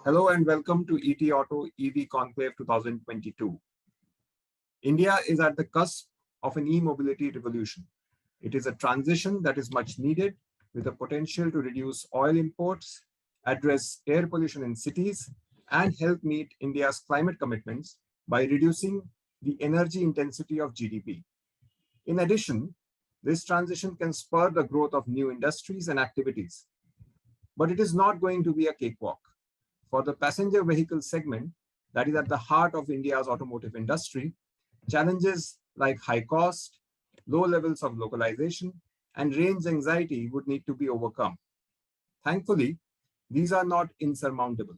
Hello and welcome to ETAuto EV Conclave 2022. India is at the cusp of an e-mobility revolution. It is a transition that is much needed with the potential to reduce oil imports, address air pollution in cities, and help meet India's climate commitments by reducing the energy intensity of GDP. In addition, this transition can spur the growth of new industries and activities. But it is not going to be a cakewalk. For the passenger vehicle segment that is at the heart of India's automotive industry, challenges like high cost, low levels of localization, and range anxiety would need to be overcome. Thankfully, these are not insurmountable.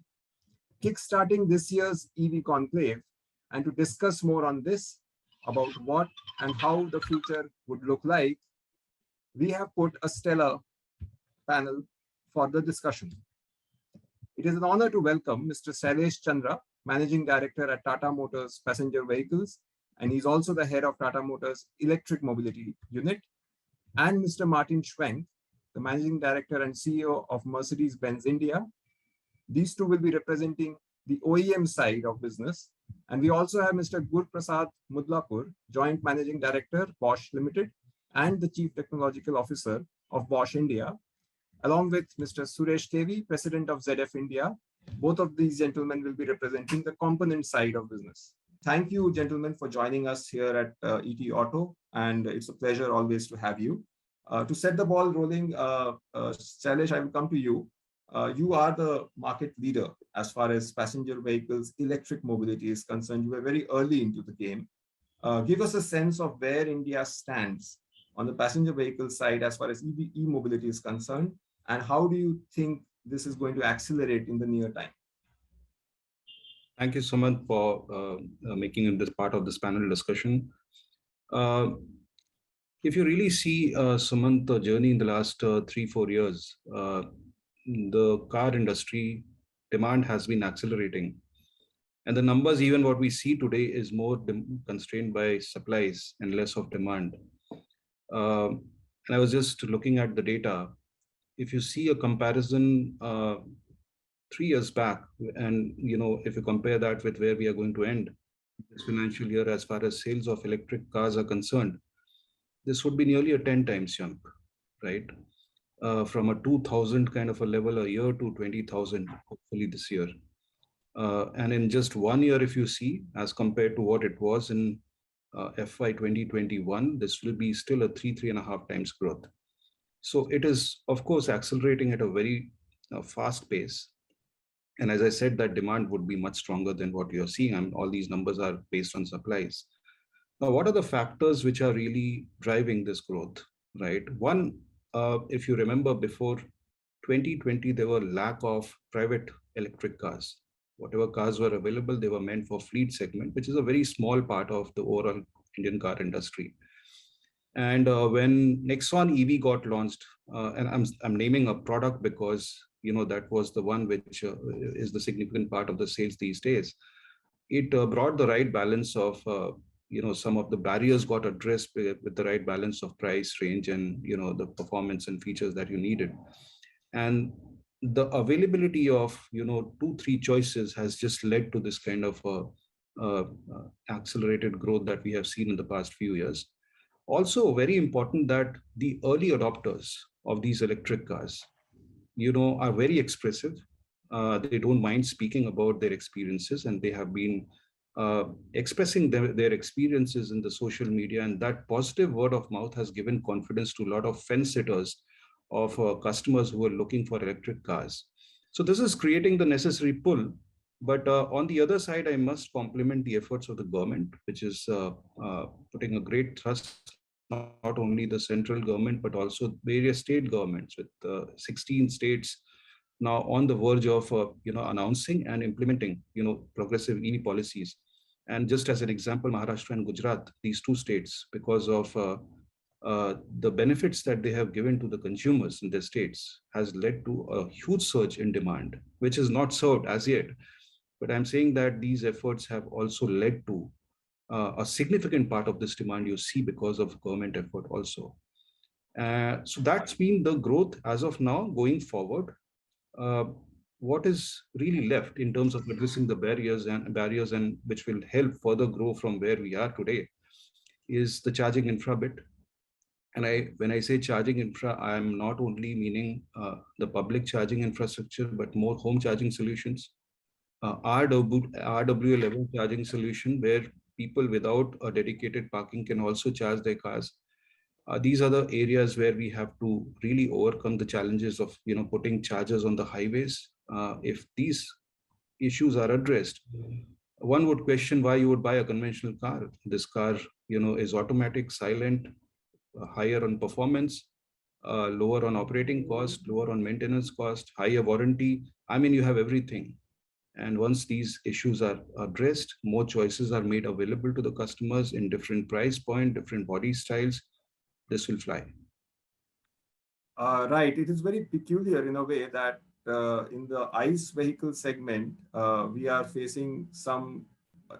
Kickstarting this year's EV Conclave, and to discuss more on this, about what and how the future would look like, we have put a stellar panel for the discussion. It is an honor to welcome Mr. Shailesh Chandra, Managing Director at Tata Motors Passenger Vehicles, and he's also the head of Tata Motors Electric Mobility Unit, and Mr. Martin Schwenk, the Managing Director and CEO of Mercedes-Benz India. These two will be representing the OEM side of business. And we also have Mr. Guruprasad Mudlapur, Joint Managing Director, Bosch Limited, and the Chief Technological Officer of Bosch India, along with Mr. Suresh KV, President of ZF India. Both of these gentlemen will be representing the component side of business. Thank you, gentlemen, for joining us here at ETAuto, and it's a pleasure always to have you. To set the ball rolling, Shailesh, I will come to you. You are the market leader as far as passenger vehicles, electric mobility is concerned. You were very early into the game. Give us a sense of where India stands on the passenger vehicle side as far as e-mobility is concerned, and how do you think this is going to accelerate in the near time? Thank you, Sumant, for making this part of this panel discussion. If you really see, Sumant, the journey in the last 3-4 years, the car industry demand has been accelerating. And the numbers, even what we see today, is more constrained by supplies and less of demand. And I was just looking at the data. If you see a comparison 3 years back, and if you compare that with where we are going to end this financial year as far as sales of electric cars are concerned, this would be nearly a 10 times jump, right? From a 2,000 kind of a level a year to 20,000, hopefully this year. And in just 1 year, if you see, as compared to what it was in FY 2021, this will be still a 3.5 times growth. So it is, of course, accelerating at a very fast pace. And as I said, that demand would be much stronger than what you're seeing. And all these numbers are based on supplies. Now, what are the factors which are really driving this growth, right? One, if you remember, before 2020, there were lack of private electric cars. Whatever cars were available, they were meant for fleet segment, which is a very small part of the overall Indian car industry. And when Nexon EV got launched, and I'm naming a product because that was the one which is the significant part of the sales these days. It brought the right balance of some of the barriers got addressed with the right balance of price, range, and the performance and features that you needed. And the availability of 2-3 choices has just led to this kind of accelerated growth that we have seen in the past few years. Also, very important that the early adopters of these electric cars, are very expressive. They don't mind speaking about their experiences, and they have been expressing their experiences in the social media, and that positive word of mouth has given confidence to a lot of fence sitters of customers who are looking for electric cars. So this is creating the necessary pull. But on the other side, I must compliment the efforts of the government, which is putting a great thrust, not only the central government, but also various state governments, with 16 states now on the verge of announcing and implementing progressive EV policies. And just as an example, Maharashtra and Gujarat, these two states, because of the benefits that they have given to the consumers in their states, has led to a huge surge in demand, which is not served as yet. But I'm saying that these efforts have also led to a significant part of this demand you see because of government effort also. So that's been the growth as of now going forward. what is really left in terms of addressing the barriers and which will help further grow from where we are today is the charging infra bit. And when I say charging infra, I'm not only meaning the public charging infrastructure, but more home charging solutions, RW level charging solution where people without a dedicated parking can also charge their cars. These are the areas where we have to really overcome the challenges of putting chargers on the highways. If these issues are addressed, one would question why you would buy a conventional car. This car is automatic, silent, higher on performance, lower on operating cost, lower on maintenance cost, higher warranty. I mean, you have everything. And once these issues are addressed, more choices are made available to the customers in different price point, different body styles. This will fly. Right. It is very peculiar in a way that in the ICE vehicle segment, we are facing some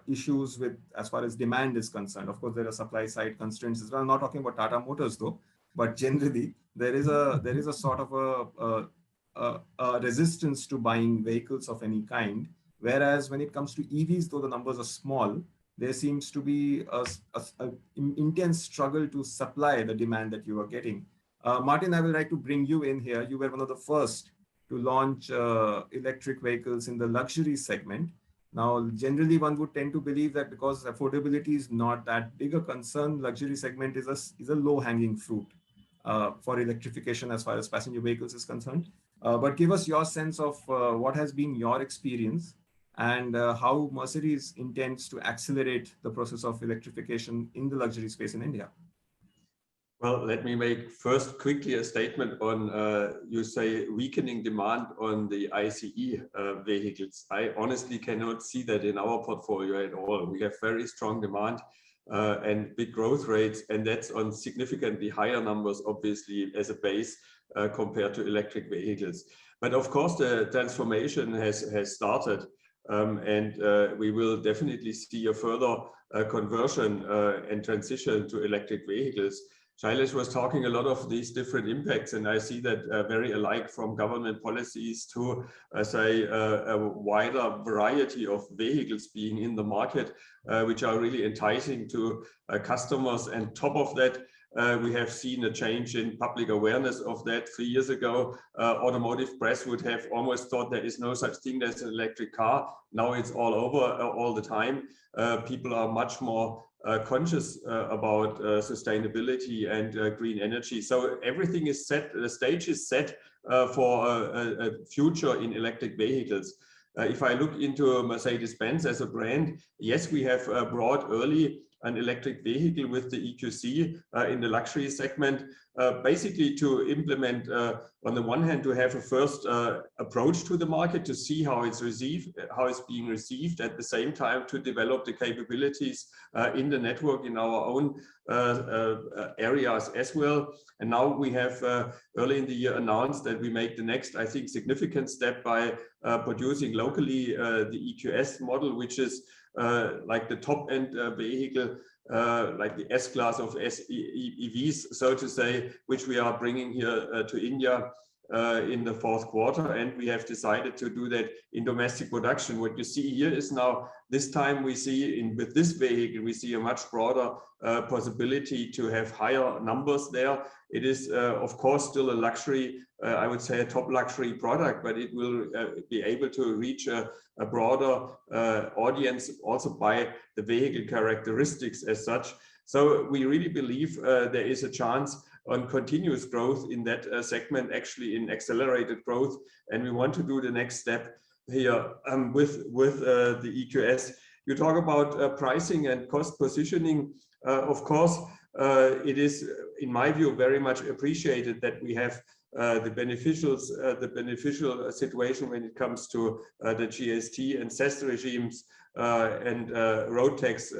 issues with as far as demand is concerned. Of course, there are supply side constraints as well. I'm not talking about Tata Motors though, but generally there is a sort of a resistance to buying vehicles of any kind. Whereas when it comes to EVs, though the numbers are small, there seems to be a intense struggle to supply the demand that you are getting. Martin, I will like to bring you in here. You were one of the first to launch electric vehicles in the luxury segment. Now, generally, one would tend to believe that because affordability is not that big a concern, luxury segment is a low-hanging fruit for electrification as far as passenger vehicles is concerned. But give us your sense of what has been your experience and how Mercedes intends to accelerate the process of electrification in the luxury space in India. Well, let me make first quickly a statement on, you say, weakening demand on the ICE vehicles. I honestly cannot see that in our portfolio at all. We have very strong demand and big growth rates, and that's on significantly higher numbers, obviously, as a base compared to electric vehicles. But of course, the transformation has started, and we will definitely see a further conversion and transition to electric vehicles. Shailesh was talking a lot of these different impacts, and I see that very alike from government policies to, say, a wider variety of vehicles being in the market, which are really enticing to customers. And top of that, we have seen a change in public awareness of that. 3 years ago, automotive press would have almost thought there is no such thing as an electric car. Now it's all over all the time. People are much more conscious about sustainability and green energy. So everything is set, the stage is set for a future in electric vehicles. If I look into Mercedes-Benz as a brand, yes, we have brought early an electric vehicle with the EQC in the luxury segment, basically to implement, on the one hand, to have a first approach to the market to see how it's being received, at the same time to develop the capabilities in the network in our own areas as well. And now we have early in the year announced that we make the next, I think, significant step by producing locally the EQS model, which is like the top end vehicle, like the S-class of EVs, so to say, which we are bringing here to India in the fourth quarter. And we have decided to do that in domestic production. What you see here is now, this time we see with this vehicle, we see a much broader possibility to have higher numbers there. It is, of course, still a luxury, I would say a top luxury product, but it will be able to reach a broader audience also by the vehicle characteristics as such. So we really believe there is a chance on continuous growth in that segment, actually in accelerated growth. And we want to do the next step here with the EQS. You talk about pricing and cost positioning. Of course, it is, in my view, very much appreciated that we have the beneficial situation when it comes to the GST and CEST regimes and road tax,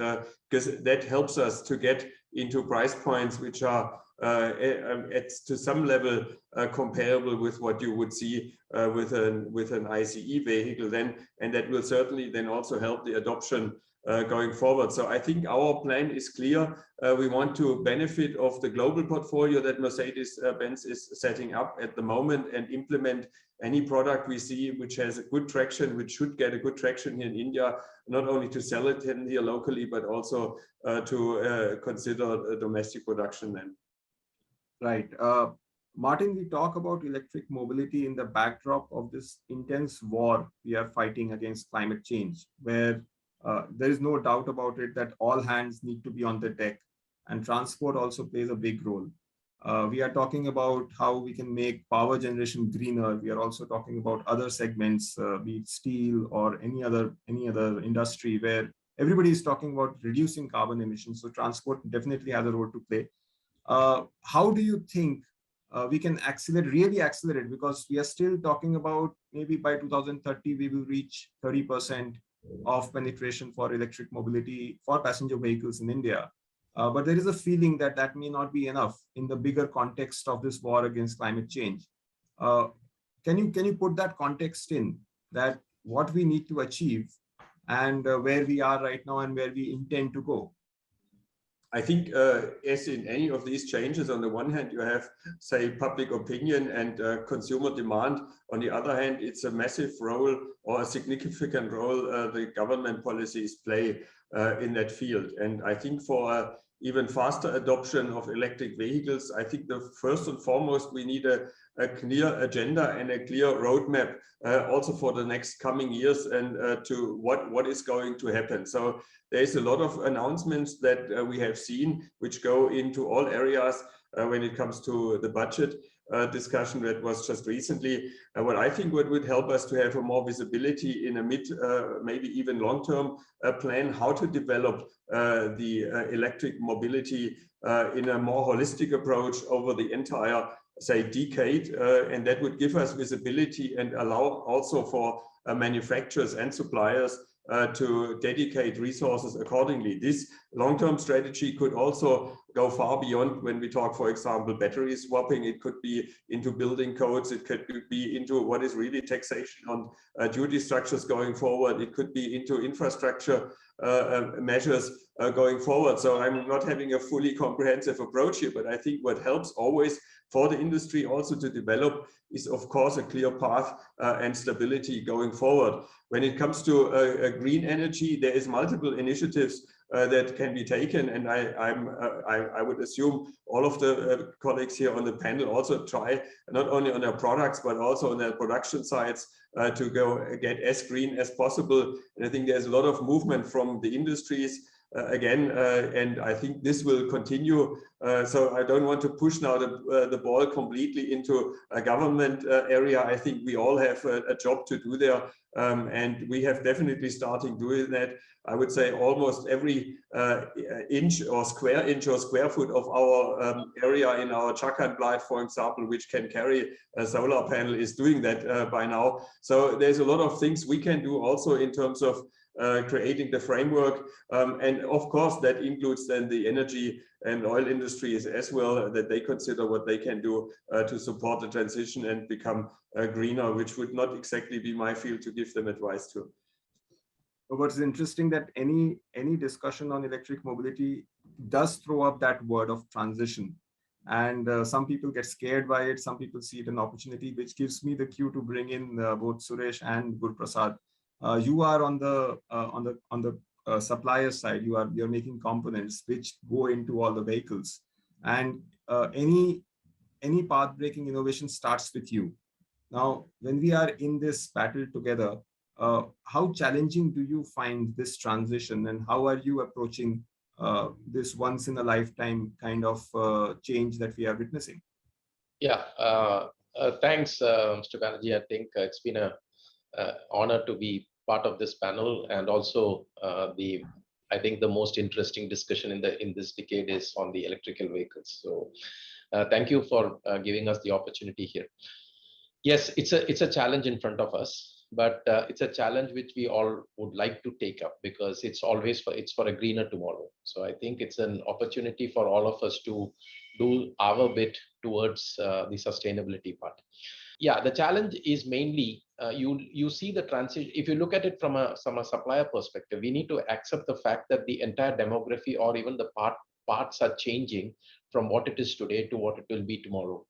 because that helps us to get into price points which are to some level comparable with what you would see with an ICE vehicle then, and that will certainly then also help the adoption going forward. So I think our plan is clear. We want to benefit of the global portfolio that Mercedes-Benz is setting up at the moment and implement any product we see which has a good traction, which should get a good traction here in India, not only to sell it here locally, but also to consider domestic production then. Right. Martin, we talk about electric mobility in the backdrop of this intense war we are fighting against climate change, where there is no doubt about it that all hands need to be on the deck, and transport also plays a big role. We are talking about how we can make power generation greener. We are also talking about other segments, be it steel or any other industry, where everybody is talking about reducing carbon emissions. So transport definitely has a role to play. How do you think we can really accelerate? Because we are still talking about maybe by 2030, we will reach 30% of penetration for electric mobility for passenger vehicles in India. But there is a feeling that that may not be enough in the bigger context of this war against climate change. Can you put that context in, that what we need to achieve and where we are right now and where we intend to go? I think as in any of these changes, on the one hand, you have, say, public opinion and consumer demand. On the other hand, it's a massive role or a significant role the government policies play in that field. And I think for even faster adoption of electric vehicles, I think the first and foremost, we need a clear agenda and a clear roadmap also for the next coming years and to what is going to happen. So there's a lot of announcements that we have seen which go into all areas when it comes to the budget discussion that was just recently. What I think would help us to have a more visibility in a mid, maybe even long-term plan, how to develop the electric mobility in a more holistic approach over the entire, say, decade, and that would give us visibility and allow also for manufacturers and suppliers to dedicate resources accordingly. This long-term strategy could also go far beyond when we talk, for example, battery swapping. It could be into building codes. It could be into what is really taxation on duty structures going forward. It could be into infrastructure measures going forward. So I'm not having a fully comprehensive approach here, but I think what helps always for the industry also to develop is, of course, a clear path and stability going forward. When it comes to green energy, there is multiple initiatives that can be taken, and I would assume all of the colleagues here on the panel also try not only on their products but also on their production sites to get as green as possible. And I think there's a lot of movement from the industries again, and I think this will continue. So I don't want to push now the ball completely into a government area. I think we all have a job to do there, and we have definitely started doing that. I would say almost every inch or square foot of our area in our Chakan plant, for example, which can carry a solar panel, is doing that by now. So there's a lot of things we can do also in terms of creating the framework, and of course that includes then the energy and oil industries as well, that they consider what they can do to support the transition and become greener, which would not exactly be my field to give them advice to. What's interesting that any discussion on electric mobility does throw up that word of transition, and some people get scared by it. Some people see it an opportunity, which gives me the cue to bring in both Suresh and Guruprasad. You are on the supplier side. You're making components which go into all the vehicles, and any path-breaking innovation starts with you. Now, when we are in this battle together, how challenging do you find this transition, and how are you approaching this once-in-a-lifetime kind of change that we are witnessing? Yeah, thanks, Mr. Banerji. I think it's been an honor to be part of this panel, and also I think the most interesting discussion in this decade is on the electrical vehicles. So thank you for giving us the opportunity here. Yes, it's a challenge in front of us, but it's a challenge which we all would like to take up, because it's for a greener tomorrow. So I think it's an opportunity for all of us to do our bit towards the sustainability part. Yeah, the challenge is mainly you see the transition. If you look at it from a supplier perspective, we need to accept the fact that the entire demography or even the parts are changing from what it is today to what it will be tomorrow.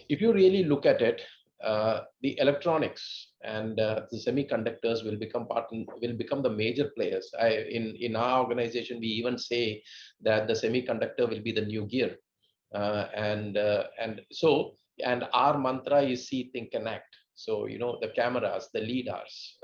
If you really look at it, the electronics and the semiconductors will become the major players. In our organization, we even say that the semiconductor will be the new gear, and our mantra is see, think, and act. So the cameras, the lidars,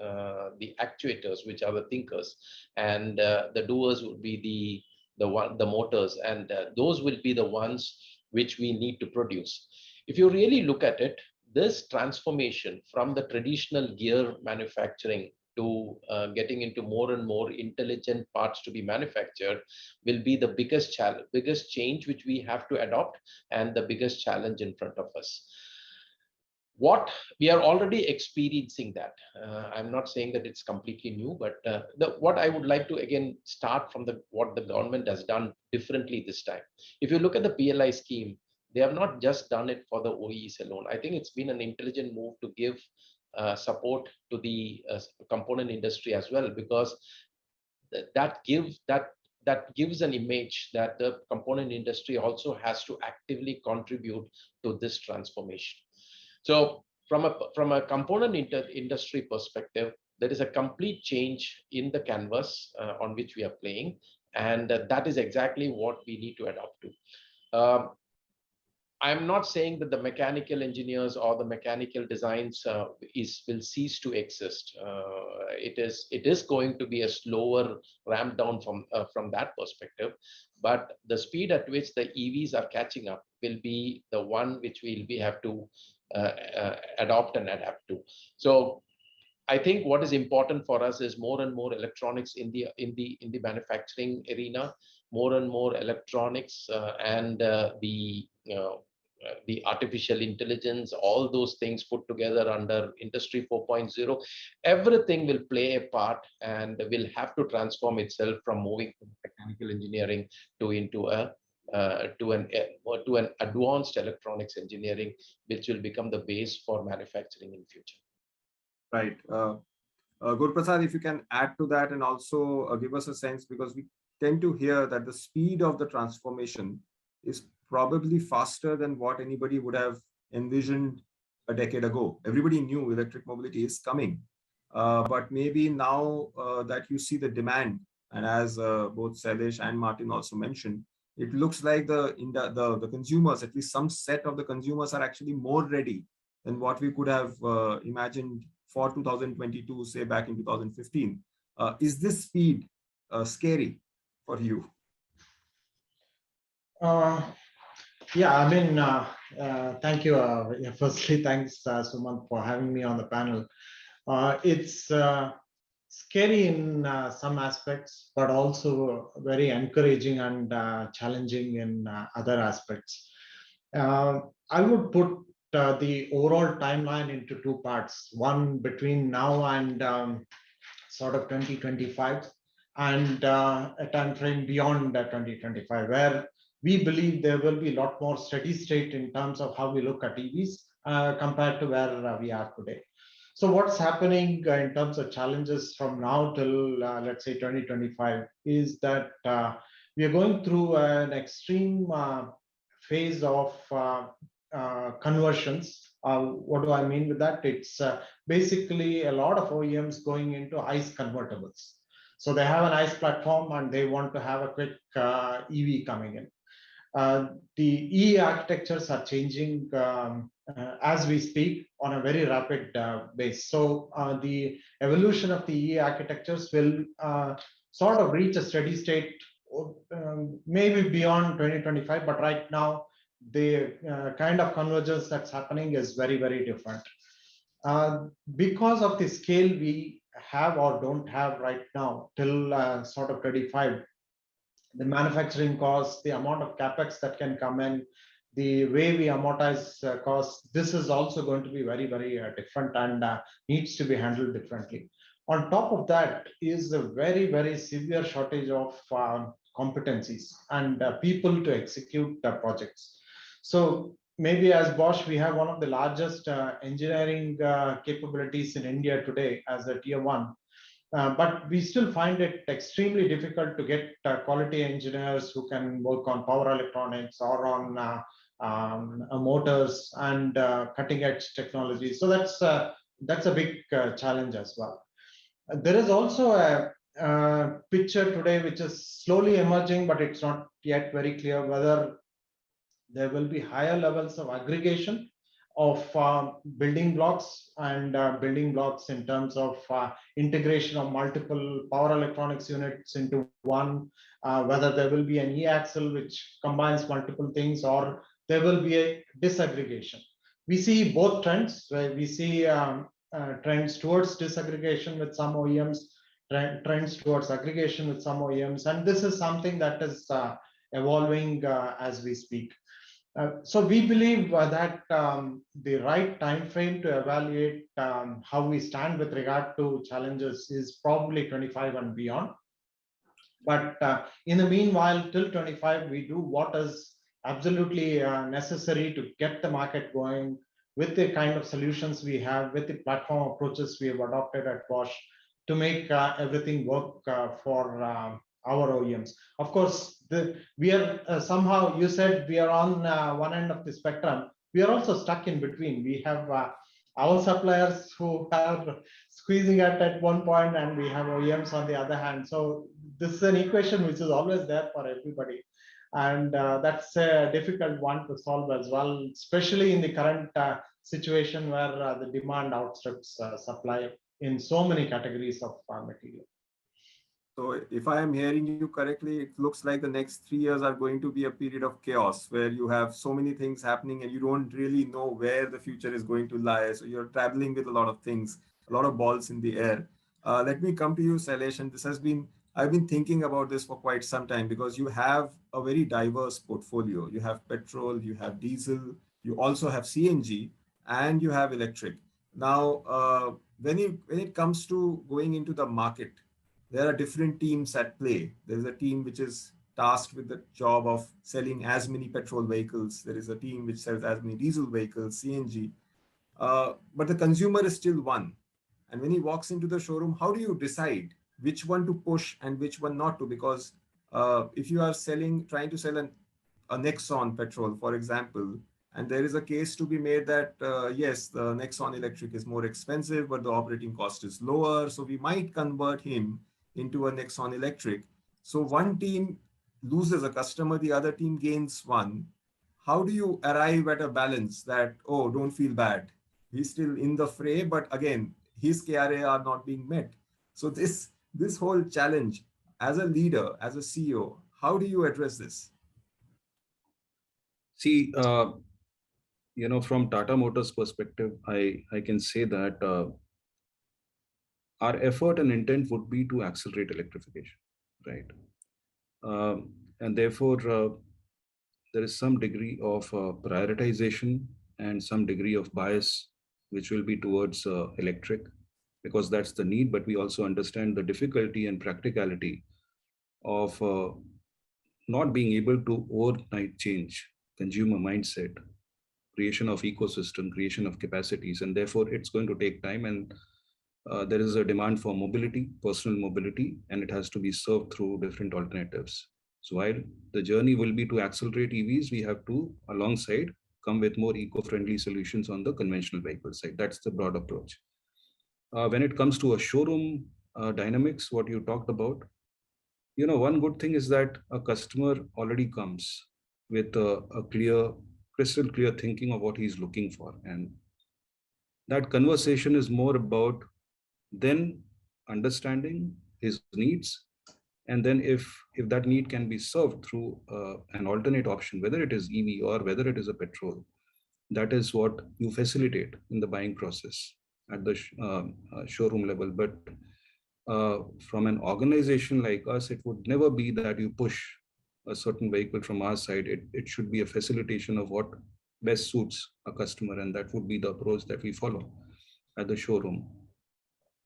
the actuators, which are the thinkers, and the doers would be the motors, and those will be the ones which we need to produce. If you really look at it, this transformation from the traditional gear manufacturing to getting into more and more intelligent parts to be manufactured will be the biggest change which we have to adopt, and the biggest challenge in front of us. What we are already experiencing that. I'm not saying that it's completely new, but what I would like to again start from what the government has done differently this time. If you look at the PLI scheme, they have not just done it for the OEs alone. I think it's been an intelligent move to give support to the component industry as well, because that gives an image that the component industry also has to actively contribute to this transformation. So from a component industry perspective, there is a complete change in the canvas on which we are playing, and that is exactly what we need to adopt to. I'm not saying that the mechanical engineers or the mechanical designs will cease to exist. It is going to be a slower ramp down from that perspective, but the speed at which the EVs are catching up will be the one which we have to adopt and adapt to. So I think what is important for us is more and more electronics in the manufacturing arena, more and more electronics and the artificial intelligence, all those things put together under Industry 4.0. Everything will play a part and will have to transform itself from moving from mechanical engineering to an advanced electronics engineering, which will become the base for manufacturing in future. Right. Guruprasad, if you can add to that and also give us a sense, because we tend to hear that the speed of the transformation is probably faster than what anybody would have envisioned a decade ago. Everybody knew electric mobility is coming, but maybe now that you see the demand, and as both Shailesh and Martin also mentioned, it looks like the consumers, at least some set of the consumers, are actually more ready than what we could have imagined for 2022, say back in 2015. Is this speed scary for you? Yeah, I mean, thank you. Firstly, thanks, Sumant, for having me on the panel. It's scary in some aspects, but also very encouraging and challenging in other aspects. I would put the overall timeline into two parts, one between now and sort of 2025, and a time frame beyond 2025, where we believe there will be a lot more steady state in terms of how we look at EVs compared to where we are today. So what's happening in terms of challenges from now till, let's say, 2025 is that we are going through an extreme phase of conversions. What do I mean with that? It's basically a lot of OEMs going into ICE convertibles. So they have an ICE platform and they want to have a quick EV coming in. The E architectures are changing as we speak on a very rapid base. So the evolution of the E architectures will sort of reach a steady state maybe beyond 2025, but right now the kind of convergence that's happening is very, very different. Because of the scale we have or don't have right now till sort of 25, the manufacturing costs, the amount of capex that can come in, the way we amortize costs, this is also going to be very, very different and needs to be handled differently. On top of that is a very, very severe shortage of competencies and people to execute the projects. So maybe as Bosch, we have one of the largest engineering capabilities in India today as a tier one. But we still find it extremely difficult to get quality engineers who can work on power electronics or on motors and cutting edge technology. So that's a big challenge as well. There is also a picture today which is slowly emerging, but it's not yet very clear whether there will be higher levels of aggregation of building blocks and building blocks in terms of integration of multiple power electronics units into one, whether there will be an e-axle which combines multiple things, or there will be a disaggregation. We see both trends, where we see trends towards disaggregation with some OEMs, trends towards aggregation with some OEMs, and this is something that is evolving as we speak. So we believe that the right time frame to evaluate how we stand with regard to challenges is probably 25 and beyond. But in the meanwhile, till 25, we do what is absolutely necessary to get the market going with the kind of solutions we have, with the platform approaches we have adopted at Bosch to make everything work for our OEMs. Of course, we are somehow, you said we are on one end of the spectrum. We are also stuck in between. We have our suppliers who are squeezing at one point, and we have OEMs on the other hand. So this is an equation which is always there for everybody. And that's a difficult one to solve as well, especially in the current situation where the demand outstrips supply in so many categories of material. So if I am hearing you correctly, it looks like the next 3 years are going to be a period of chaos where you have so many things happening and you don't really know where the future is going to lie. So you're traveling with a lot of things, a lot of balls in the air. Let me come to you, Shailesh, and I've been thinking about this for quite some time because you have a very diverse portfolio. You have petrol, you have diesel, you also have CNG, and you have electric. Now, when it comes to going into the market, there are different teams at play. There's a team which is tasked with the job of selling as many petrol vehicles. There is a team which sells as many diesel vehicles, CNG. But the consumer is still one. And when he walks into the showroom, how do you decide which one to push and which one not to? Because if you are trying to sell a Nexon petrol, for example, and there is a case to be made that, yes, the Nexon electric is more expensive, but the operating cost is lower. So we might convert him into a Nexon electric. So one team loses a customer, the other team gains one. How do you arrive at a balance that, oh, don't feel bad, he's still in the fray, but again, his KRA are not being met. So this whole challenge as a leader, as a CEO, how do you address this? See, from Tata Motors perspective, I can say that our effort and intent would be to accelerate electrification, right? And therefore, there is some degree of prioritization and some degree of bias, which will be towards electric, because that's the need, but we also understand the difficulty and practicality of not being able to overnight change consumer mindset, creation of ecosystem, creation of capacities, and therefore it's going to take time. And there is a demand for mobility, personal mobility, and it has to be served through different alternatives. So while the journey will be to accelerate EVs, we have to, alongside, come with more eco-friendly solutions on the conventional vehicle side. That's the broad approach. When it comes to a showroom dynamics, what you talked about, one good thing is that a customer already comes with a crystal clear thinking of what he's looking for. And that conversation is more about then understanding his needs, and then if that need can be served through an alternate option, whether it is EV or whether it is a petrol, that is what you facilitate in the buying process at the showroom level. But from an organization like us, it would never be that you push a certain vehicle from our side. It should be a facilitation of what best suits a customer, and that would be the approach that we follow at the showroom.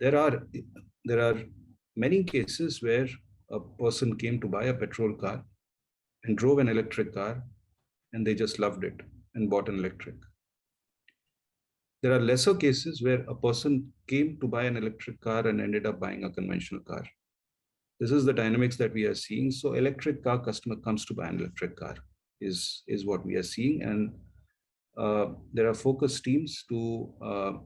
There are many cases where a person came to buy a petrol car and drove an electric car, and they just loved it. and bought an electric. There are lesser cases where a person came to buy an electric car and ended up buying a conventional car. This is the dynamics that we are seeing. So electric car customer comes to buy an electric car is what we are seeing. And there are focus teams to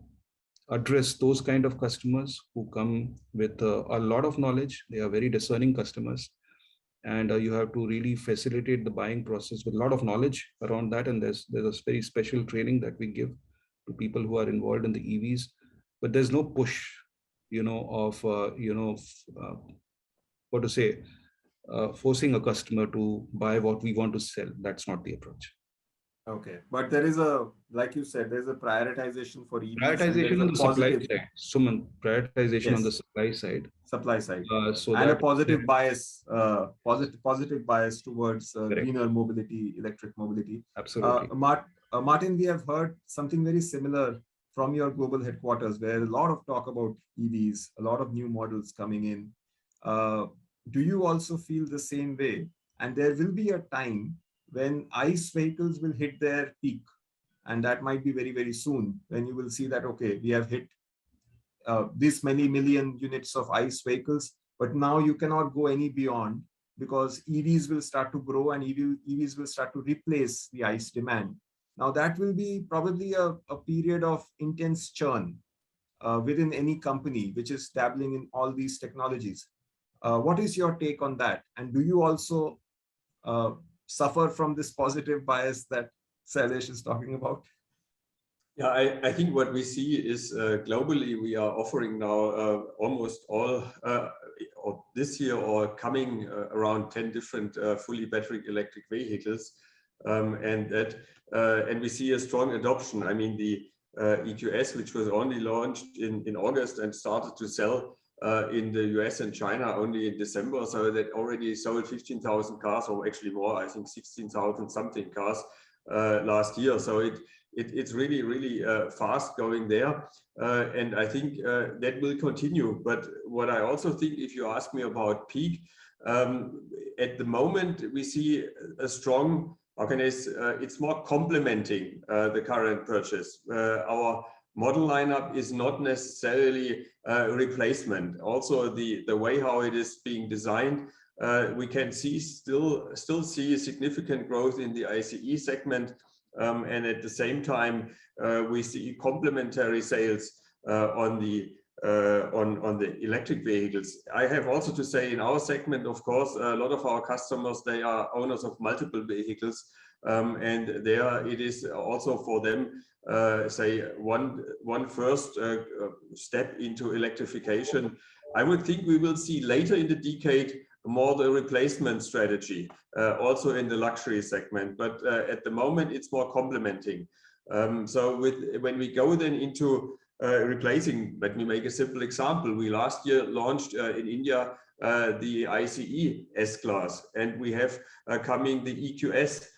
address those kind of customers who come with a lot of knowledge. They are very discerning customers. And you have to really facilitate the buying process with a lot of knowledge around that. And there's a very special training that we give to people who are involved in the EVs. But there's no push, what to say, forcing a customer to buy what we want to sell. That's not the approach. Okay, but there is like you said, there's a prioritization for EVs. Prioritization on the supply side, Sumant. Prioritization on the supply side. Supply side. So and a positive bias, positive bias towards greener mobility, electric mobility. Absolutely. Martin, we have heard something very similar from your global headquarters, where a lot of talk about EVs, a lot of new models coming in. Do you also feel the same way? And there will be a time when ICE vehicles will hit their peak. And that might be very, very soon, when you will see that, okay, we have hit this many million units of ICE vehicles, but now you cannot go any beyond, because EVs will start to grow and EVs will start to replace the ICE demand. Now that will be probably a period of intense churn within any company which is dabbling in all these technologies. What is your take on that? And do you also suffer from this positive bias that Shailesh is talking about? Yeah, I think what we see is globally we are offering now almost all of this year or coming around 10 different fully battery electric vehicles, and we see a strong adoption. I mean, the EQS, which was only launched in August and started to sell in the US and China only in December, so that already sold 15,000 cars, or actually more, I think 16,000 something cars last year. So it's really fast going there, and I think that will continue. But what I also think, if you ask me about peak, at the moment we see a strong, it's more complementing the current purchase. Our model lineup is not necessarily a replacement. Also, the way how it is being designed, we can still see significant growth in the ICE segment, and at the same time we see complementary sales on the electric vehicles. I have also to say, in our segment, of course, a lot of our customers, they are owners of multiple vehicles, and there it is also for them say one first step into electrification. I would think we will see later in the decade more the replacement strategy, also in the luxury segment, but at the moment it's more complementing. So when we go then into replacing, let me make a simple example. We last year launched in India the ICE S-Class, and we have coming the EQS,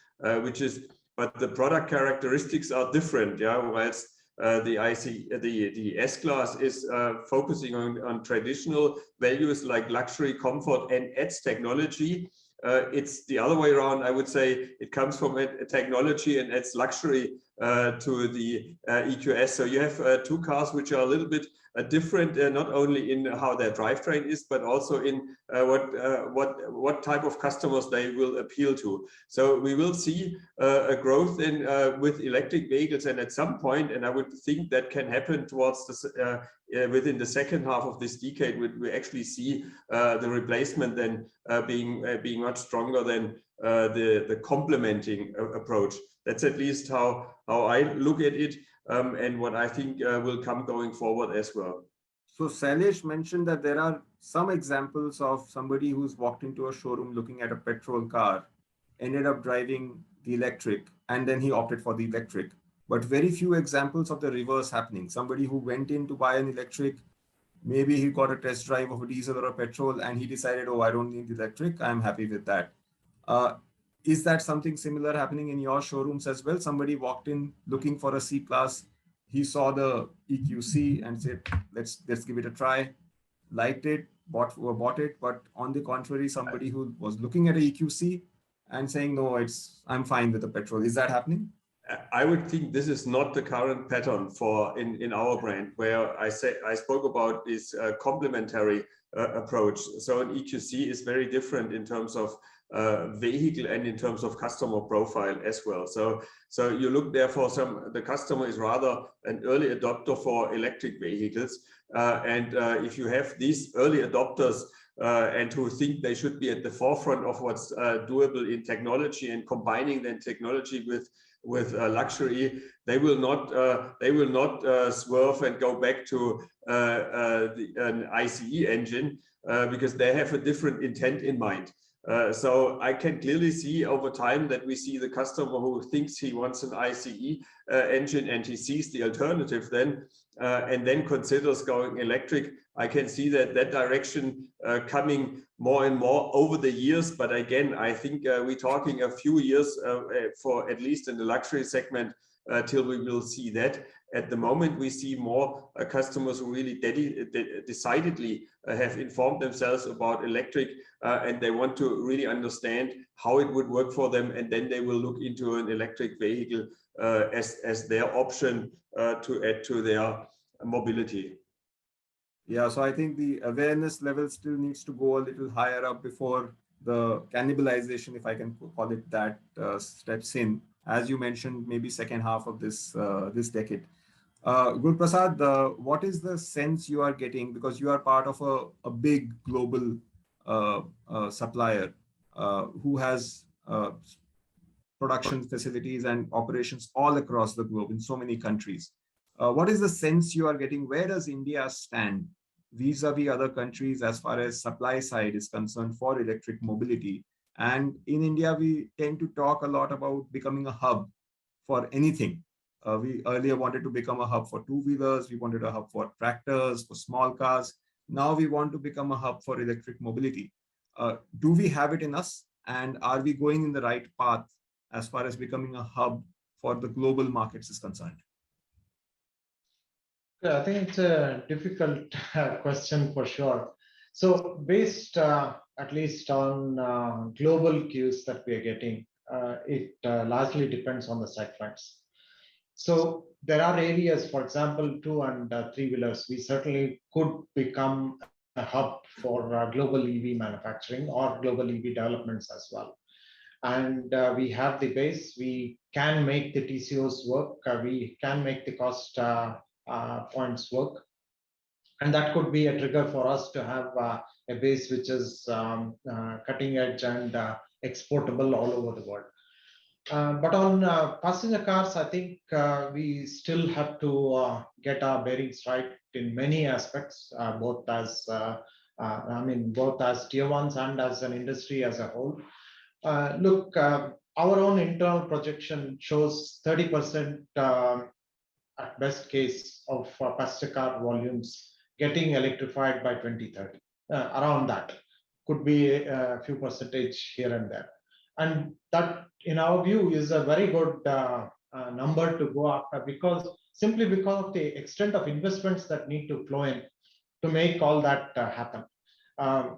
but the product characteristics are different. Yeah, whilst the S-Class is focusing on traditional values like luxury, comfort, and adds technology. It's the other way around. I would say it comes from a technology and adds luxury to the EQS. So you have two cars which are a little bit different, not only in how their drivetrain is, but also in what type of customers they will appeal to. So we will see a growth in with electric vehicles, and at some point, and I would think that can happen towards the within the second half of this decade, we actually see the replacement then being much stronger than the complementing approach. That's at least how I look at it, and what I think will come going forward as well. So Shailesh mentioned that there are some examples of somebody who's walked into a showroom looking at a petrol car, ended up driving the electric, and then he opted for the electric. But very few examples of the reverse happening. Somebody who went in to buy an electric, maybe he got a test drive of a diesel or a petrol, and he decided, oh, I don't need the electric, I'm happy with that. Is that something similar happening in your showrooms as well? Somebody walked in looking for a C-Class, he saw the EQC and said, let's give it a try, liked it, bought it. But on the contrary, somebody who was looking at a EQC and saying, no, I'm fine with the petrol. Is that happening? I would think this is not the current pattern for in our brand, where I spoke about this complementary approach. So an EQC is very different in terms of vehicle and in terms of customer profile as well. So you look there for the customer is rather an early adopter for electric vehicles, and if you have these early adopters and who think they should be at the forefront of what's doable in technology and combining then technology with luxury, they will not swerve and go back to an ICE engine because they have a different intent in mind. So I can clearly see over time that we see the customer who thinks he wants an ICE engine and he sees the alternative then and then considers going electric. I can see that direction coming more and more over the years. But again, I think we're talking a few years for at least in the luxury segment till we will see that. At the moment, we see more customers who really decidedly have informed themselves about electric and they want to really understand how it would work for them. And then they will look into an electric vehicle as their option to add to their mobility. Yeah, so I think the awareness level still needs to go a little higher up before the cannibalization, if I can call it that, steps in. As you mentioned, maybe second half of this this decade. Guruprasad, what is the sense you are getting, because you are part of a big global supplier who has production facilities and operations all across the globe in so many countries. What is the sense you are getting? Where does India stand vis-a-vis other countries as far as supply side is concerned for electric mobility? And in India, we tend to talk a lot about becoming a hub for anything. We earlier wanted to become a hub for two-wheelers. We wanted a hub for tractors, for small cars. Now we want to become a hub for electric mobility. Do we have it in us? And are we going in the right path as far as becoming a hub for the global markets is concerned? I think it's a difficult question for sure. So based at least on global cues that we are getting, it largely depends on the segments. So there are areas, for example, two and three-wheelers, we certainly could become a hub for global EV manufacturing or global EV developments as well. And we have the base, we can make the TCOs work, we can make the cost points work. And that could be a trigger for us to have a base which is cutting edge and exportable all over the world. But on passenger cars, I think we still have to get our bearings right in many aspects, both as both as tier ones and as an industry as a whole. Look, our own internal projection shows 30% at best case of passenger car volumes getting electrified by 2030. Around that could be a few percentage here and there. And that, in our view, is a very good number to go after, because simply because of the extent of investments that need to flow in to make all that happen.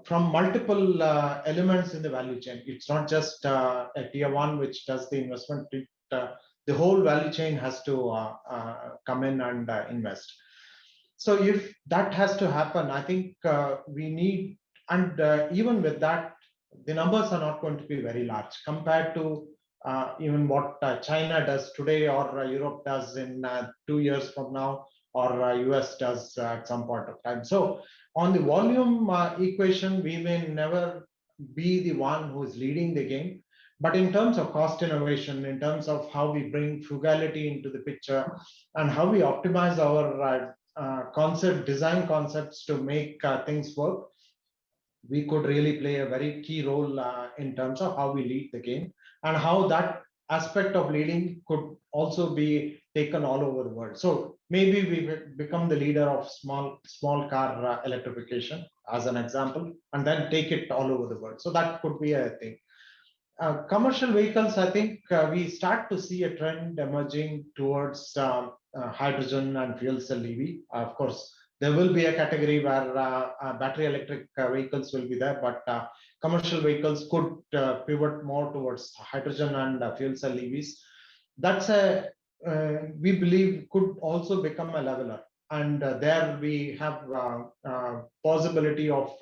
From multiple elements in the value chain. It's not just a tier one which does the investment. The whole value chain has to come in and invest. So if that has to happen, I think we need, and even with that, the numbers are not going to be very large compared to even what China does today, or Europe does in 2 years from now, or US does at some point of time. So on the volume equation, we may never be the one who is leading the game. But in terms of cost innovation, in terms of how we bring frugality into the picture and how we optimize our design concepts to make things work, we could really play a very key role in terms of how we lead the game, and how that aspect of leading could also be taken all over the world. So maybe we become the leader of small car electrification as an example, and then take it all over the world. So that could be a thing. Commercial vehicles, I think we start to see a trend emerging towards hydrogen and fuel cell EV. Of course, there will be a category where battery electric vehicles will be there, but commercial vehicles could pivot more towards hydrogen and fuel cell EVs. that's we believe could also become a leveler. And there we have possibility of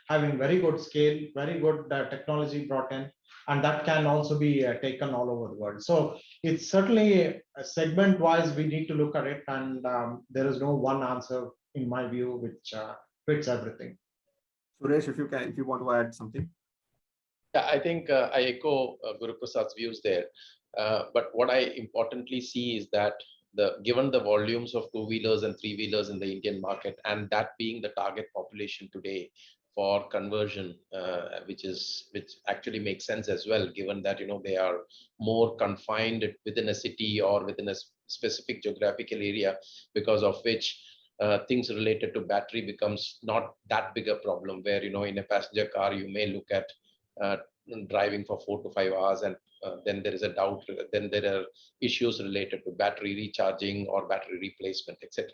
having very good scale, very good technology brought in, and that can also be taken all over the world. So it's certainly segment wise, we need to look at it, and there is no one answer in my view which fits everything. Suresh, if you want to add something. Yeah, I think I echo Guruprasad's views there. But what I importantly see is that given the volumes of two-wheelers and three-wheelers in the Indian market, and that being the target population today for conversion, which actually makes sense as well, given that they are more confined within a city or within a specific geographical area, because of which things related to battery becomes not that big a problem. Where in a passenger car you may look at driving for 4 to 5 hours, and then there is a doubt, then there are issues related to battery recharging or battery replacement, etc.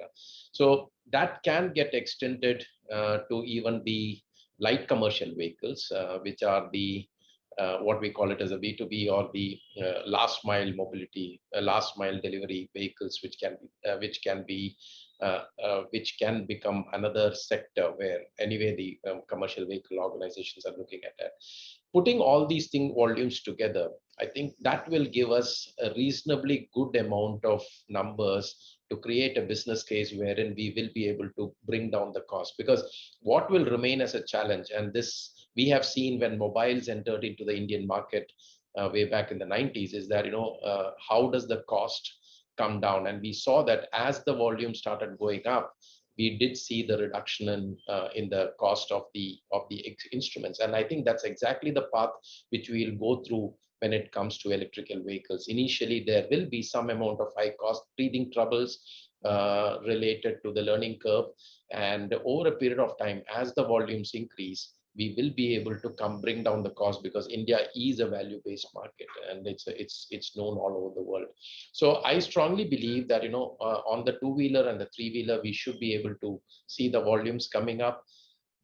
So that can get extended to even the light commercial vehicles, which are the what we call it as a B2B, or the last mile mobility, last mile delivery vehicles, which can become another sector where anyway the commercial vehicle organizations are looking at that. Putting all these volumes together, I think that will give us a reasonably good amount of numbers to create a business case wherein we will be able to bring down the cost. Because what will remain as a challenge, and this we have seen when mobiles entered into the Indian market way back in the 90s, is that how does the cost come down? And we saw that as the volume started going up, we did see the reduction in the cost of the instruments. And I think that's exactly the path which we'll go through when it comes to electrical vehicles. Initially, there will be some amount of high cost breathing troubles related to the learning curve. And over a period of time, as the volumes increase, we will be able to bring down the cost, because India is a value-based market, and it's known all over the world. So I strongly believe that on the two-wheeler and the three-wheeler, we should be able to see the volumes coming up.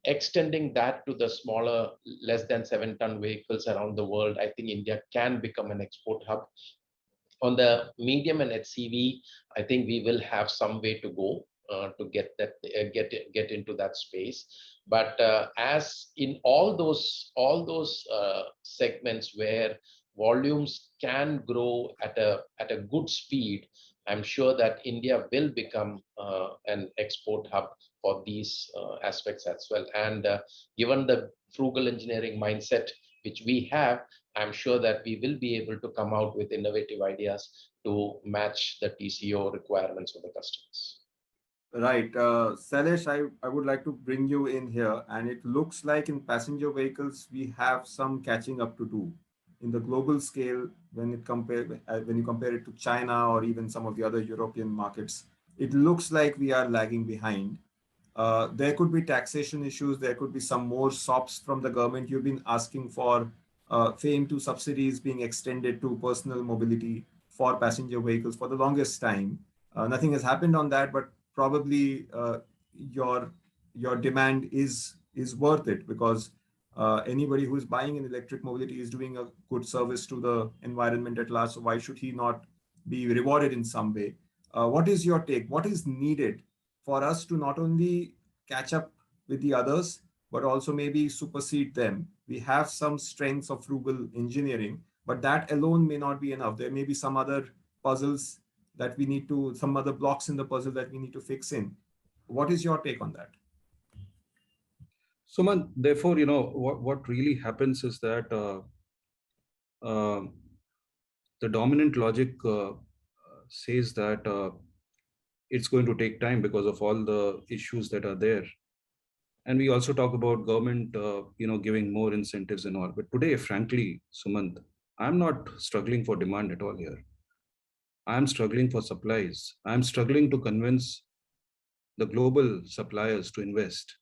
Extending that to the smaller, less than 7-ton vehicles around the world, I think India can become an export hub. On the medium and HCV, I think we will have some way to go to get into that space. But as in all those segments where volumes can grow at a good speed, I'm sure that India will become an export hub for these aspects as well. And given the frugal engineering mindset which we have, I'm sure that we will be able to come out with innovative ideas to match the TCO requirements of the customers. Right. Shailesh, I would like to bring you in here. And it looks like in passenger vehicles, we have some catching up to do. In the global scale, when you compare it to China or even some of the other European markets, it looks like we are lagging behind. There could be taxation issues. There could be some more SOPs from the government. You've been asking for FAME 2 subsidies being extended to personal mobility for passenger vehicles for the longest time. Nothing has happened on that, but probably your demand is worth it, because anybody who is buying an electric mobility is doing a good service to the environment at large. So why should he not be rewarded in some way? What is your take? What is needed for us to not only catch up with the others, but also maybe supersede them? We have some strengths of frugal engineering, but that alone may not be enough. There may be some other puzzles that we need to, some other blocks in the puzzle that we need to fix in. What is your take on that? Sumant, therefore, what really happens is that the dominant logic says that it's going to take time because of all the issues that are there. And we also talk about government, giving more incentives and all. But today, frankly, Sumant, I'm not struggling for demand at all here. I'm struggling for supplies. I'm struggling to convince the global suppliers to invest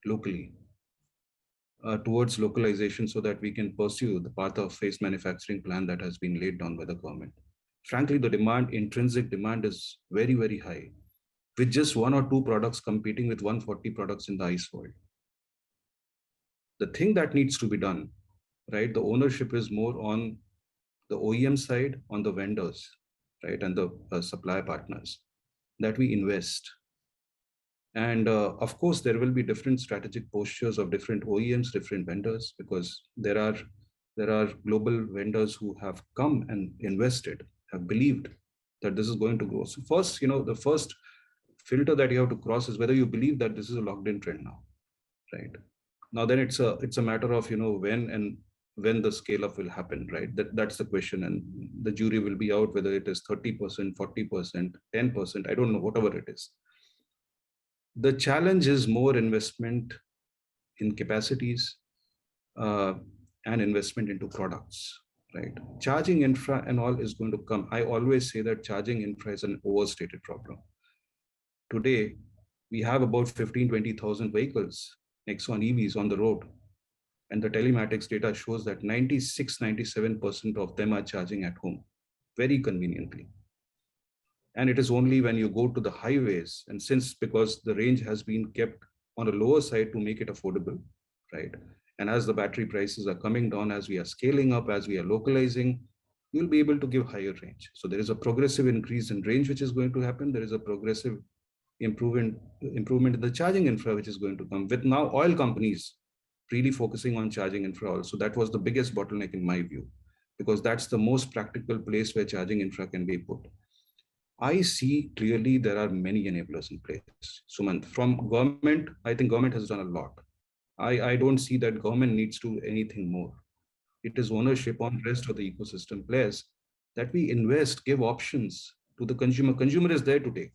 locally towards localization, so that we can pursue the path of phased manufacturing plan that has been laid down by the government. Frankly, the intrinsic demand is very, very high, with just 1 or 2 products competing with 140 products in the ICE world. The thing that needs to be done, right? The ownership is more on the OEM side, on the vendors, right, and the supply partners, that we invest. And of course, there will be different strategic postures of different OEMs, different vendors, because there are global vendors who have come and invested, have believed that this is going to grow. So first, the first filter that you have to cross is whether you believe that this is a locked-in trend now, right? Now then it's a matter of when the scale up will happen, right? That's the question, and the jury will be out whether it is 30%, 40%, 10%. I don't know, whatever it is. The challenge is more investment in capacities and investment into products, right? Charging infra and all is going to come. I always say that charging infra is an overstated problem. Today, we have about 20,000 vehicles, Nexon EVs on the road. And the telematics data shows that 97% of them are charging at home, very conveniently. And it is only when you go to the highways, and because the range has been kept on a lower side to make it affordable, right? And as the battery prices are coming down, as we are scaling up, as we are localizing, you'll be able to give higher range. So there is a progressive increase in range, which is going to happen. There is a progressive improvement in the charging infra, which is going to come, with now oil companies really focusing on charging infra also. That was the biggest bottleneck in my view, because that's the most practical place where charging infra can be put. I see clearly there are many enablers in place. Sumant, from government, I think government has done a lot. I don't see that government needs to do anything more. It is ownership on the rest of the ecosystem players that we invest, give options to the consumer. Consumer is there to take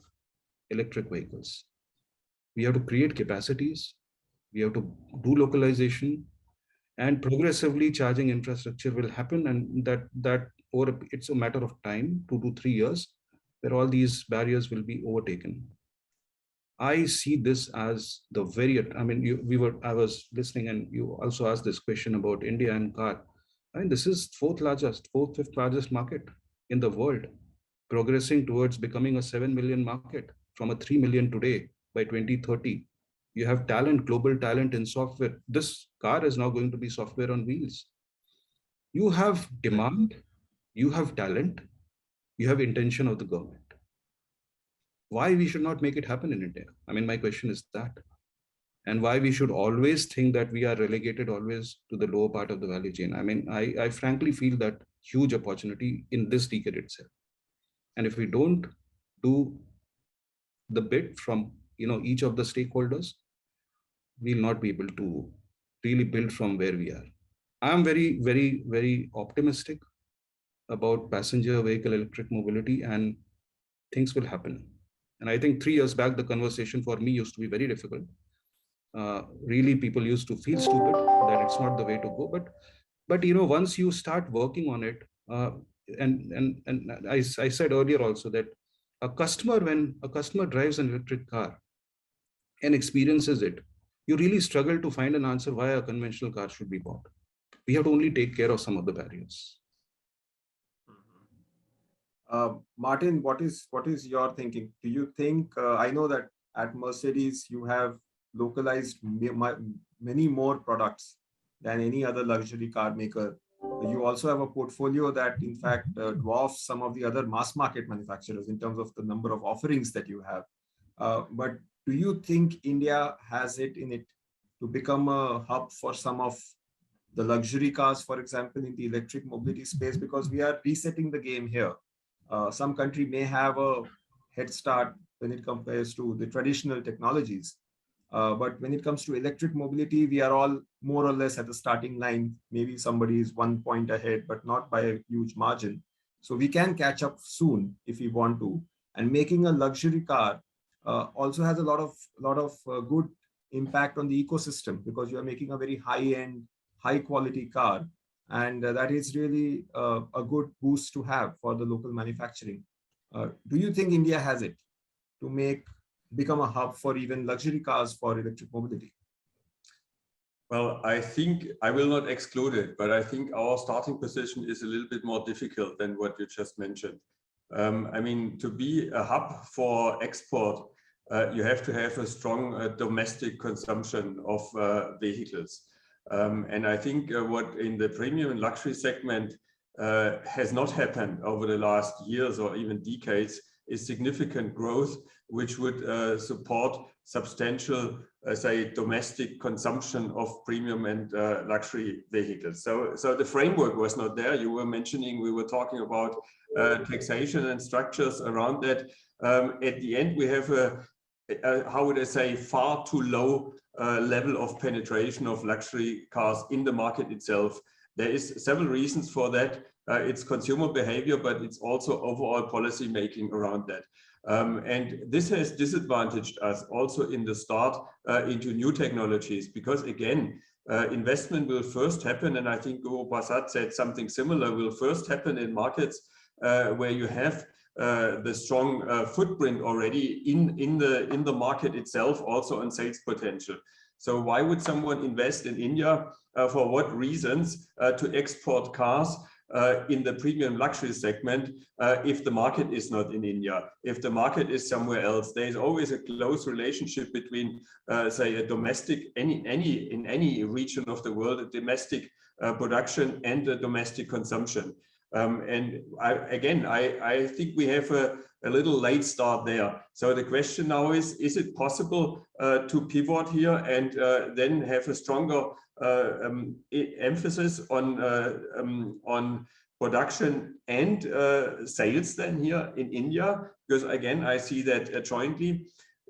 electric vehicles. We have to create capacities. We have to do localization, and progressively charging infrastructure will happen. And it's a matter of time, 2 to 3 years, where all these barriers will be overtaken. I see this as the I was listening, and you also asked this question about India and car. I mean, this is fifth largest market in the world, progressing towards becoming a 7 million market from a 3 million today by 2030. You have talent, global talent in software. This car is now going to be software on wheels. You have demand, you have talent, you have intention of the government. Why we should not make it happen in India? I mean, my question is that. And why we should always think that we are relegated always to the lower part of the value chain. I mean, I frankly feel that huge opportunity in this decade itself. And if we don't do the bit from each of the stakeholders, we'll not be able to really build from where we are. I'm very, very, very optimistic about passenger vehicle electric mobility, and things will happen. And I think 3 years back, the conversation for me used to be very difficult. Really, people used to feel stupid that it's not the way to go. But once you start working on it, and I said earlier also that when a customer drives an electric car and experiences it, you really struggle to find an answer why a conventional car should be bought. We have to only take care of some of the barriers. Martin, what is your thinking? Do you think, I know that at Mercedes, you have localized many more products than any other luxury car maker. You also have a portfolio that in fact dwarfs some of the other mass market manufacturers in terms of the number of offerings that you have. But do you think India has it in it to become a hub for some of the luxury cars, for example, in the electric mobility space? Because we are resetting the game here. Some country may have a head start when it compares to the traditional technologies. But when it comes to electric mobility, we are all more or less at the starting line. Maybe somebody is 1 point ahead, but not by a huge margin. So we can catch up soon if we want to. And making a luxury car also has a lot of good impact on the ecosystem, because you are making a very high-end, high-quality car. And that is really a good boost to have for the local manufacturing. Do you think India has it to become a hub for even luxury cars for electric mobility? Well, I think I will not exclude it, but I think our starting position is a little bit more difficult than what you just mentioned. I mean, to be a hub for export, you have to have a strong domestic consumption of vehicles. And I think what in the premium and luxury segment, has not happened over the last years or even decades is significant growth, which would support substantial, say, domestic consumption of premium and luxury vehicles. So the framework was not there. You were mentioning, we were talking about taxation and structures around that. At the end, we have how would I say, far too low level of penetration of luxury cars in the market itself. There is several reasons for that. It's consumer behavior, but it's also overall policy making around that. And this has disadvantaged us also in the start into new technologies, because again, investment will first happen, and I think Guruprasad said something similar, will first happen in markets where you have the strong footprint already in the market itself, also on sales potential. So why would someone invest in India? For what reasons to export cars in the premium luxury segment if the market is not in India, if the market is somewhere else? There is always a close relationship between, say, a domestic, in any region of the world, a domestic production and a domestic consumption. And I think we have a little late start there. So the question now is it possible to pivot here and then have a stronger emphasis on production and sales than here in India? Because again, I see that jointly.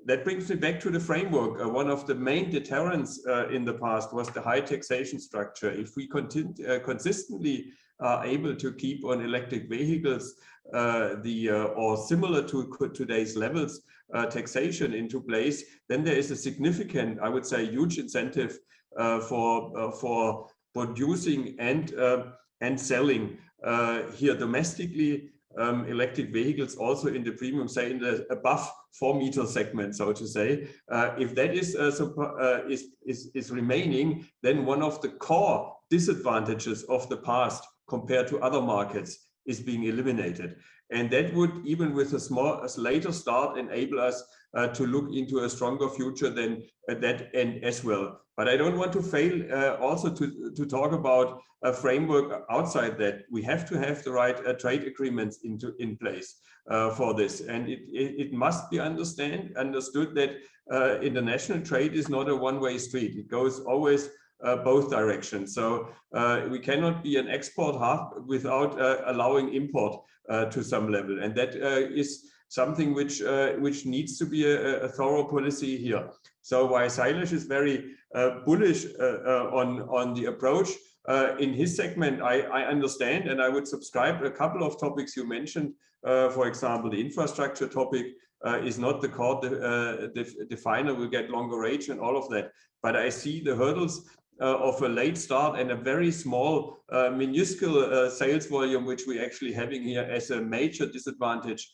That brings me back to the framework. One of the main deterrents in the past was the high taxation structure. If we consistently are able to keep on electric vehicles or similar to today's levels taxation into place, then there is a significant, I would say, huge incentive for producing and selling here domestically electric vehicles, also in the premium, say in the above 4 meter segment, so to say. If that is remaining, then one of the core disadvantages of the past compared to other markets is being eliminated. And that would, even with a later start, enable us to look into a stronger future than at that end as well. But I don't want to fail also to talk about a framework outside that. We have to have the right trade agreements in place for this. And it must be understood that international trade is not a one-way street. It goes always both directions. So we cannot be an export hub without allowing import to some level. And that is something which needs to be a thorough policy here. So while Shailesh is very bullish on the approach in his segment, I understand, and I would subscribe a couple of topics you mentioned. For example, the infrastructure topic is not the core definer. We'll get longer range and all of that. But I see the hurdles of a late start and a very small, minuscule sales volume, which we're actually having here as a major disadvantage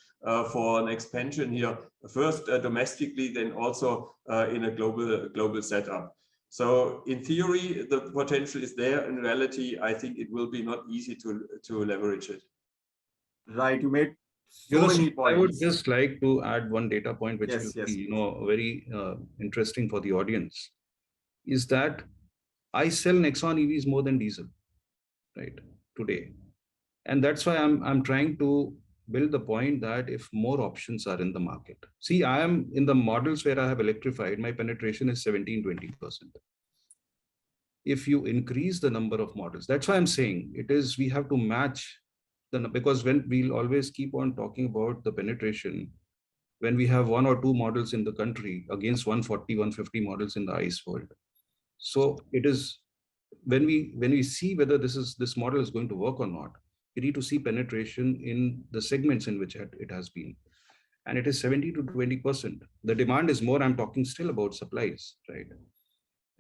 for an expansion here, first domestically, then also in a global setup. So in theory, the potential is there. In reality, I think it will be not easy to leverage it. Right, you made so many points. I would just like to add one data point, which yes, will be, very interesting for the audience, is that I sell Nexon EVs more than diesel, right, today. And that's why I'm trying to build the point that if more options are in the market. See, I am in the models where I have electrified, my penetration is 17-20%. If you increase the number of models, that's why I'm saying we have to match because when we'll always keep on talking about the penetration, when we have 1 or 2 models in the country against 140, 150 models in the ICE world. So it is when we see whether this model is going to work or not, we need to see penetration in the segments in which it has been. And it is 70-20%. The demand is more. I'm talking still about supplies, right?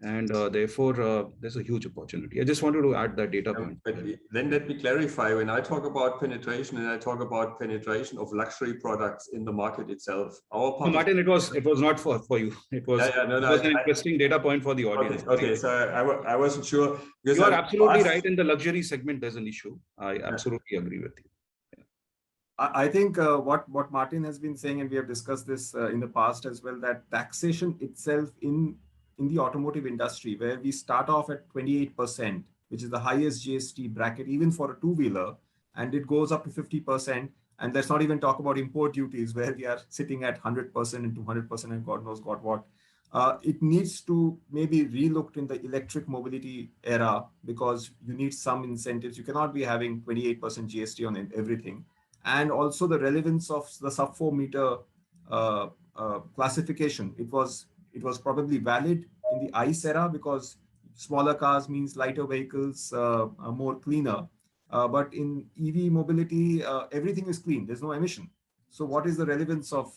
And therefore, there's a huge opportunity. I just wanted to add that data point. But then let me clarify, when I talk about penetration, and I talk about penetration of luxury products in the market itself. Martin, it was not for you. It was, an interesting data point for the audience. Okay, so I wasn't sure. You are absolutely right. In the luxury segment, there's an issue. I absolutely agree with you. I think what Martin has been saying, and we have discussed this in the past as well, that taxation itself in the automotive industry, where we start off at 28%, which is the highest GST bracket, even for a two-wheeler, and it goes up to 50%. And let's not even talk about import duties, where we are sitting at 100% and 200% and God knows what. It needs to maybe relooked in the electric mobility era, because you need some incentives. You cannot be having 28% GST on everything. And also the relevance of the sub 4 meter classification. It was probably valid in the ICE era, because smaller cars means lighter vehicles, more cleaner. But in EV mobility, everything is clean. There's no emission. So what is the relevance of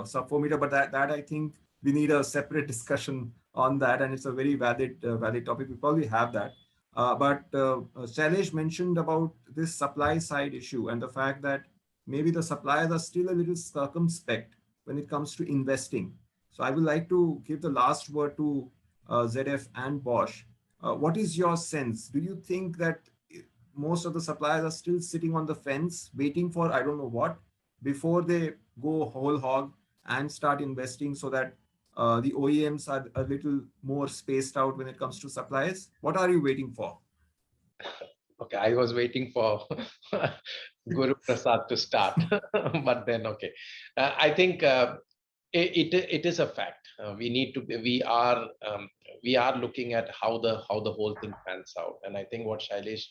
sub 4 meter? But that I think we need a separate discussion on that, and it's a very valid topic. We probably have that. But Shailesh mentioned about this supply side issue and the fact that maybe the suppliers are still a little circumspect when it comes to investing. So I would like to give the last word to ZF and Bosch. What is your sense? Do you think that most of the suppliers are still sitting on the fence, waiting for I don't know what, before they go whole hog and start investing, so that the OEMs are a little more spaced out when it comes to suppliers? What are you waiting for? Okay, I was waiting for Guruprasad to start, but then okay. I think it is a fact. We are looking at how the whole thing pans out, and I think what Shailesh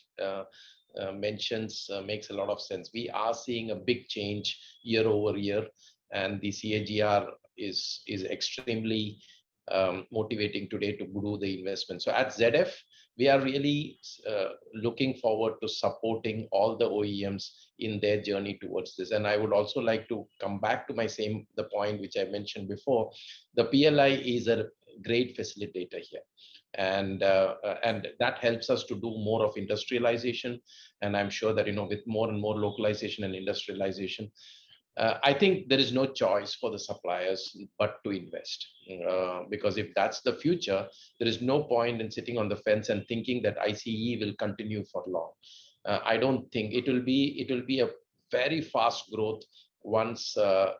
mentions makes a lot of sense. We are seeing a big change year over year, and the CAGR is extremely motivating today to do the investment. So at ZF, we are really looking forward to supporting all the OEMs in their journey towards this. And I would also like to come back to the point which I mentioned before. The PLI is a great facilitator here, and that helps us to do more of industrialization. And I'm sure that with more and more localization and industrialization, I think there is no choice for the suppliers but to invest, because if that's the future, there is no point in sitting on the fence and thinking that ICE will continue for long. I don't think it will be a very fast growth once a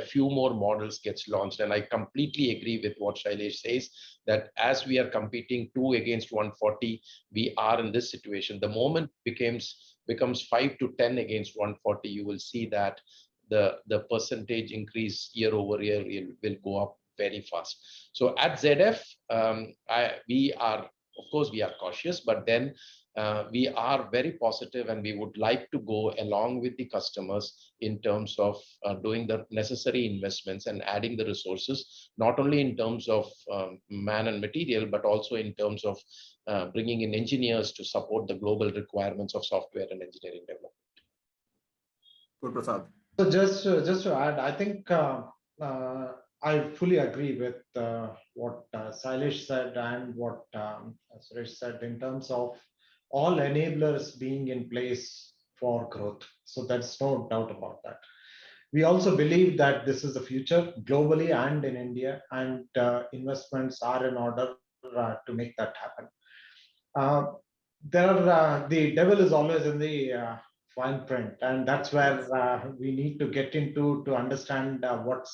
few more models gets launched. And I completely agree with what Shailesh says, that as we are competing 2 against 140, we are in this situation. The moment becomes 5 to 10 against 140, you will see that the percentage increase year over year will go up very fast. So at ZF, we are cautious, but then we are very positive, and we would like to go along with the customers in terms of doing the necessary investments and adding the resources, not only in terms of man and material, but also in terms of bringing in engineers to support the global requirements of software and engineering development. Guruprasad. So just to add, I think I fully agree with what Shailesh said and what Suresh said in terms of all enablers being in place for growth. So there's no doubt about that. We also believe that this is the future globally and in India, and investments are in order to make that happen. The devil is always in the fine print, and that's where we need to get into to understand what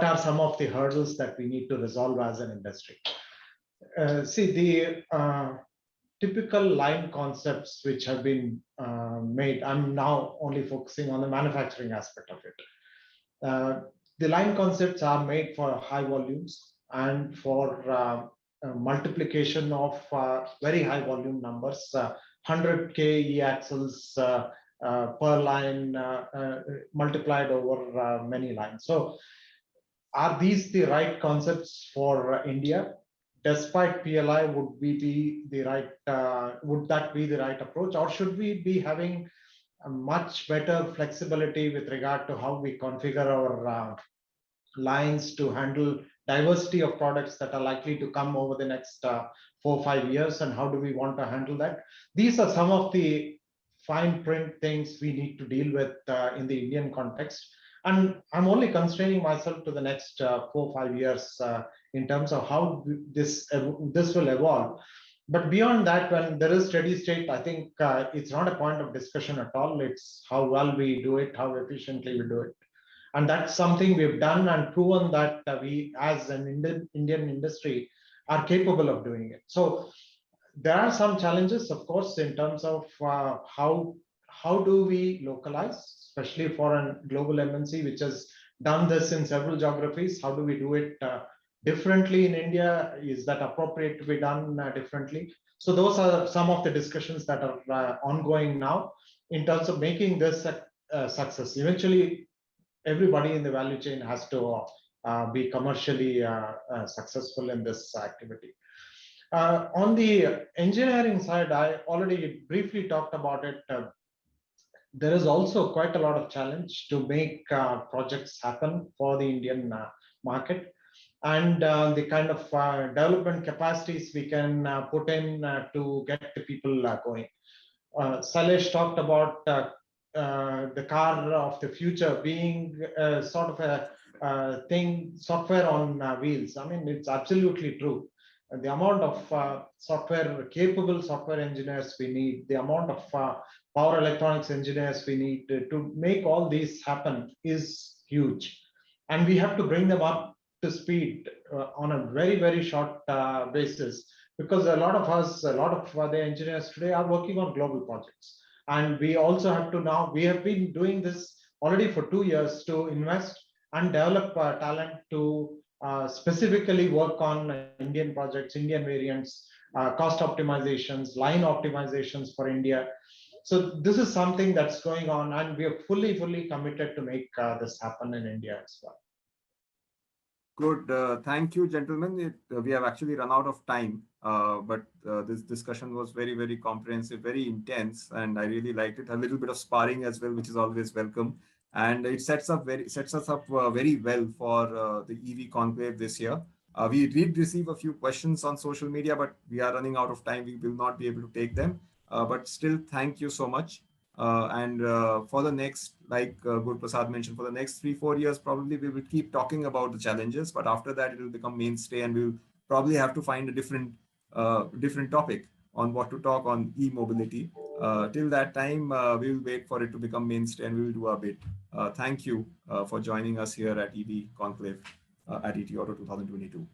are some of the hurdles that we need to resolve as an industry. See, the typical line concepts which have been made, I'm now only focusing on the manufacturing aspect of it. The line concepts are made for high volumes and for multiplication of very high volume numbers, 100K e-axles per line multiplied over many lines. So are these the right concepts for India? Despite PLI, would that be the right approach, or should we be having a much better flexibility with regard to how we configure our lines to handle diversity of products that are likely to come over the next 4 or 5 years, and how do we want to handle that? These are some of the fine print things we need to deal with in the Indian context. And I'm only constraining myself to the next 4 or 5 years in terms of how this will evolve. But beyond that, when there is steady state, I think it's not a point of discussion at all. It's how well we do it, how efficiently we do it. And that's something we've done and proven that we, as an Indian industry, are capable of doing it. So there are some challenges, of course, in terms of how do we localize, especially for a global MNC which has done this in several geographies. How do we do it differently in India? Is that appropriate to be done differently? So those are some of the discussions that are ongoing now in terms of making this a success. Eventually, everybody in the value chain has to be commercially successful in this activity. On the engineering side, I already briefly talked about it. There is also quite a lot of challenge to make projects happen for the Indian market, and the kind of development capacities we can put in to get the people going. Shailesh talked about the car of the future being sort of a thing, software on wheels. I mean, it's absolutely true. The amount of capable software engineers we need, the amount of power electronics engineers we need to make all these happen is huge. And we have to bring them up to speed on a very, very short basis, because a lot of the engineers today are working on global projects. And we also have to now, we have been doing this already for 2 years to invest and develop talent to specifically work on Indian projects, Indian variants, cost optimizations, line optimizations for India. So this is something that's going on, and we are fully committed to make this happen in India as well. Good. Thank you, gentlemen. We have actually run out of time, but this discussion was very, very comprehensive, very intense, and I really liked it. A little bit of sparring as well, which is always welcome, and it sets us up very well for the EV conclave this year. We did receive a few questions on social media, but we are running out of time. We will not be able to take them. But still, thank you so much. And for the next, like Guruprasad mentioned, for the next 3-4 years, probably we will keep talking about the challenges, but after that it will become mainstay, and we'll probably have to find a different topic on what to talk on e-mobility. Till that time, we will wait for it to become mainstay, and we will do our bit. Thank you for joining us here at EV Conclave at ETAuto 2022.